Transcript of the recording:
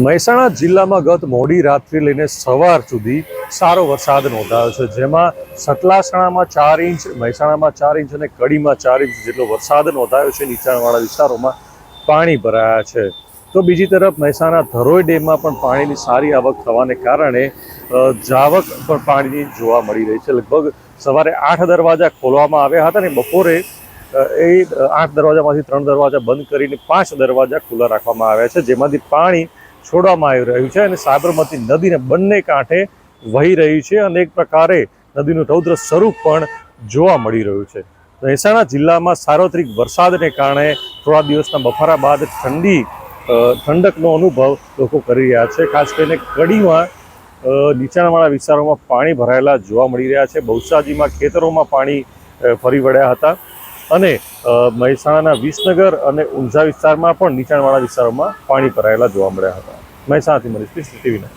મહેસાણા જિલ્લામાં ગત મોડી રાત્રિ લઈને સવાર સુધી સારો વરસાદ નોંધાયો છે, જેમાં સતલાસણામાં 4 ઇંચ, મહેસાણામાં 4 ઇંચ અને કડીમાં 4 ઇંચ જેટલો વરસાદ નોંધાયો છે। નીચાણવાળા વિસ્તારોમાં પાણી ભરાયા છે, તો બીજી તરફ મહેસાણા ધરોઈ ડેમમાં પણ પાણીની સારી આવક થવાને કારણે જાવક પણ પાણીની જોવા મળી રહી છે। લગભગ સવારે 8 દરવાજા ખોલવામાં આવ્યા હતા અને બપોરે એ 8 દરવાજામાંથી 3 દરવાજા બંધ કરીને 5 દરવાજા ખુલ્લા રાખવામાં આવ્યા છે, જેમાંથી પાણી છોડવામાં આવી રહ્યું છે અને સાબરમતી નદીને બંને કાંઠે વહી રહી છે અને એક પ્રકારે નદીનું રૌદ્ર સ્વરૂપ પણ જોવા મળી રહ્યું છે। મહેસાણા જિલ્લામાં સાર્વત્રિક વરસાદને કારણે થોડા દિવસના બફારા બાદ ઠંડકનો અનુભવ લોકો કરી રહ્યા છે। ખાસ કરીને કડીમાં નીચાણવાળા વિસ્તારોમાં પાણી ભરાયેલા જોવા મળી રહ્યા છે। બહુચરાજીમાં ખેતરોમાં પાણી ફરી વળ્યા હતા અને મહેસાણાના વિસનગર અને ઊંઝા વિસ્તારમાં પણ નીચાણવાળા વિસ્તારોમાં પાણી ભરાયેલા જોવા મળ્યા હતા। મહેસાણાથી મનીષ ટીવીના।